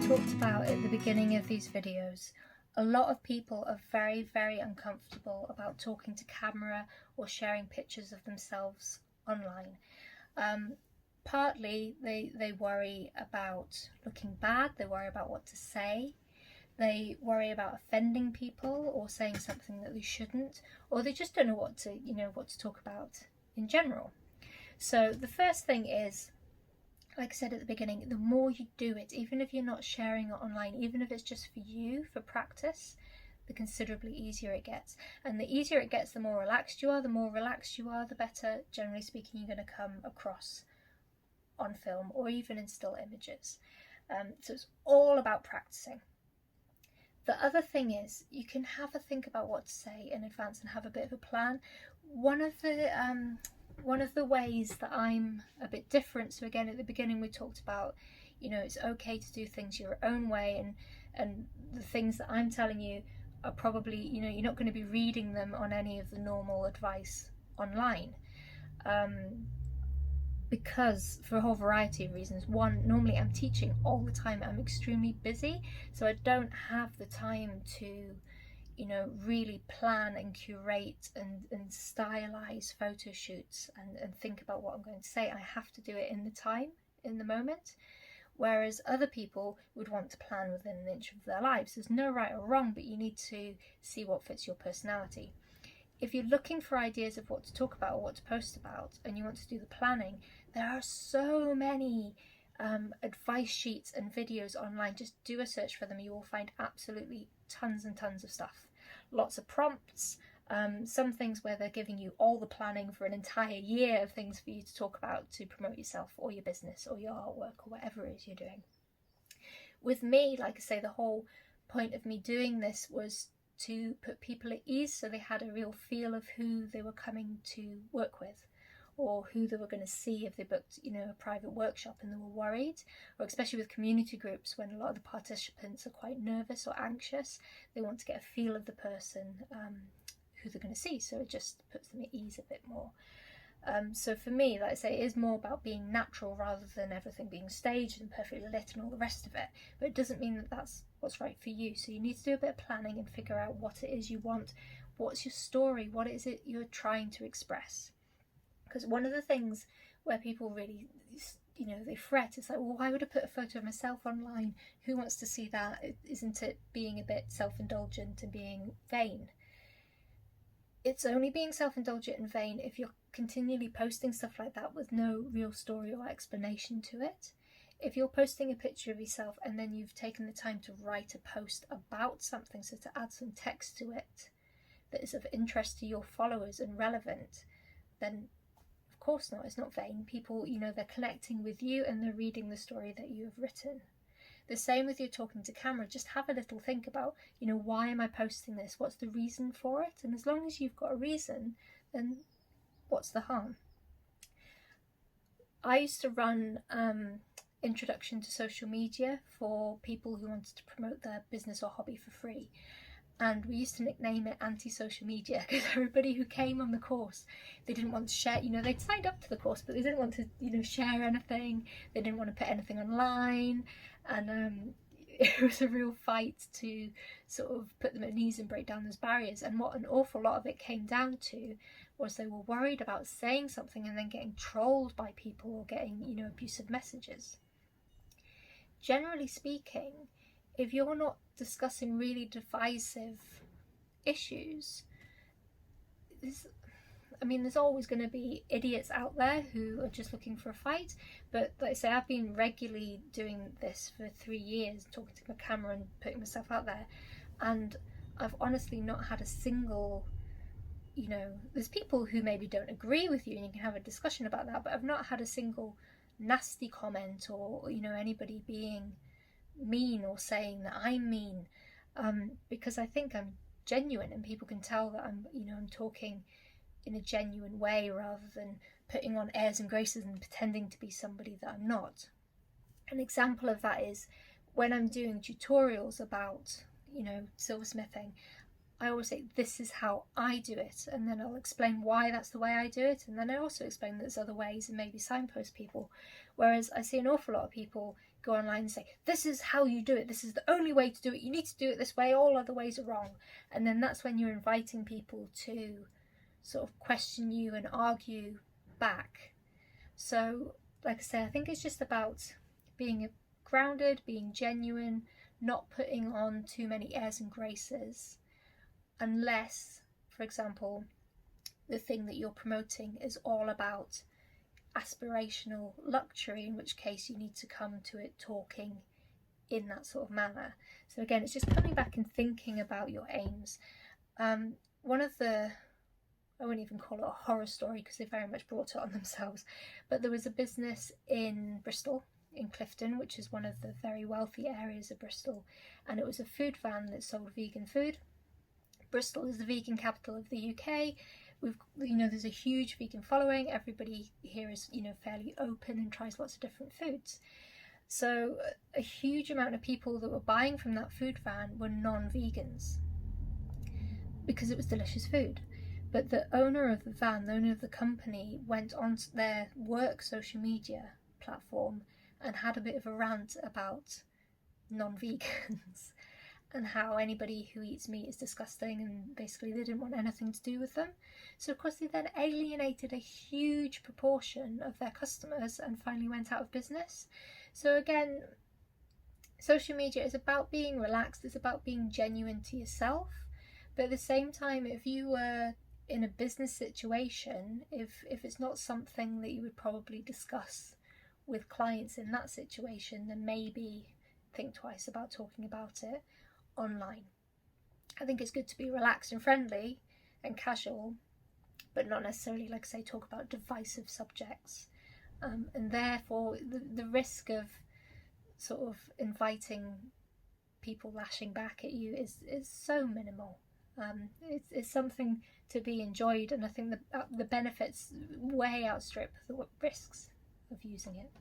talked about at the beginning of these videos, a lot of people are very, very uncomfortable about talking to camera or sharing pictures of themselves online. Partly they worry about looking bad, they worry about what to say, they worry about offending people or saying something that they shouldn't, or they just don't know what to talk about in general. So the first thing is, like I said at the beginning, the more you do it, even if you're not sharing it online, even if it's just for you, for practice, the considerably easier it gets. And the easier it gets, the more relaxed you are. The more relaxed you are, the better, generally speaking, you're going to come across on film or even in still images. So it's all about practicing. The other thing is, you can have a think about what to say in advance and have a bit of a plan. One of the ways that I'm a bit different, so again at the beginning we talked about, it's okay to do things your own way, and the things that I'm telling you are probably, you're not going to be reading them on any of the normal advice online. Because for a whole variety of reasons. One, normally I'm teaching all the time, I'm extremely busy, so I don't have the time to really plan and curate and stylize photo shoots and think about what I'm going to say. I have to do it in the time, in the moment. Whereas other people would want to plan within an inch of their lives. There's no right or wrong, but you need to see what fits your personality. If you're looking for ideas of what to talk about or what to post about, and you want to do the planning, there are so many advice sheets and videos online. Just do a search for them. You will find absolutely tons and tons of stuff. Lots of prompts, some things where they're giving you all the planning for an entire year of things for you to talk about to promote yourself or your business or your artwork or whatever it is you're doing. With me, like I say, the whole point of me doing this was to put people at ease, so they had a real feel of who they were coming to work with, or who they were going to see if they booked, a private workshop and they were worried, or especially with community groups when a lot of the participants are quite nervous or anxious, they want to get a feel of the person who they're going to see, so it just puts them at ease a bit more. So for me, like I say, it is more about being natural rather than everything being staged and perfectly lit and all the rest of it. But it doesn't mean that that's what's right for you. So you need to do a bit of planning and figure out what it is you want. What's your story? What is it you're trying to express? Because one of the things where people really, they fret, it's like, well, why would I put a photo of myself online? Who wants to see that? Isn't it being a bit self-indulgent and being vain? It's only being self-indulgent and vain if you're continually posting stuff like that with no real story or explanation to it. If you're posting a picture of yourself and then you've taken the time to write a post about something, so to add some text to it that is of interest to your followers and relevant, then of course not, it's not vain. People, they're connecting with you and they're reading the story that you have written. The same with you talking to camera. Just have a little think about, why am I posting this? What's the reason for it? And as long as you've got a reason, then what's the harm? I used to run introduction to social media for people who wanted to promote their business or hobby for free. And we used to nickname it anti-social media, because everybody who came on the course, they didn't want to share, they'd signed up to the course, but they didn't want to, share anything. They didn't want to put anything online. And it was a real fight to sort of put them at ease and break down those barriers. And what an awful lot of it came down to was they were worried about saying something and then getting trolled by people or getting, abusive messages. Generally speaking, if you're not discussing really divisive issues, there's always going to be idiots out there who are just looking for a fight. But like I say, I've been regularly doing this for 3 years, talking to my camera and putting myself out there, and I've honestly not had a single, there's people who maybe don't agree with you and you can have a discussion about that, but I've not had a single nasty comment or anybody being mean or saying that I'm mean, because I think I'm genuine and people can tell that I'm talking in a genuine way rather than putting on airs and graces and pretending to be somebody that I'm not. An example of that is when I'm doing tutorials about silversmithing, I always say, this is how I do it, and then I'll explain why that's the way I do it, and then I also explain that there's other ways and maybe signpost people. Whereas I see an awful lot of people go online and say, this is how you do it, this is the only way to do it, you need to do it this way, all other ways are wrong. And then that's when you're inviting people to sort of question you and argue back. So, like I say, I think it's just about being grounded, being genuine, not putting on too many airs and graces, unless, for example, the thing that you're promoting is all about aspirational luxury, in which case you need to come to it talking in that sort of manner. So again, it's just coming back and thinking about your aims. One of the, I wouldn't even call it a horror story because they very much brought it on themselves, but there was a business in Bristol, in Clifton, which is one of the very wealthy areas of Bristol, and it was a food van that sold vegan food. Bristol is the vegan capital of the UK. There's a huge vegan following. Everybody here is, fairly open and tries lots of different foods. So a huge amount of people that were buying from that food van were non-vegans because it was delicious food. But the owner of the van, the owner of the company, went on their work social media platform and had a bit of a rant about non-vegans and how anybody who eats meat is disgusting, and basically they didn't want anything to do with them. So of course they then alienated a huge proportion of their customers and finally went out of business. So again, social media is about being relaxed, it's about being genuine to yourself, but at the same time, if you were in a business situation, if it's not something that you would probably discuss with clients in that situation, then maybe think twice about talking about it online. I think it's good to be relaxed and friendly and casual, but not necessarily, like I say, talk about divisive subjects. And therefore, the risk of sort of inviting people lashing back at you is so minimal. It's something to be enjoyed, and I think the benefits way outstrip the risks of using it.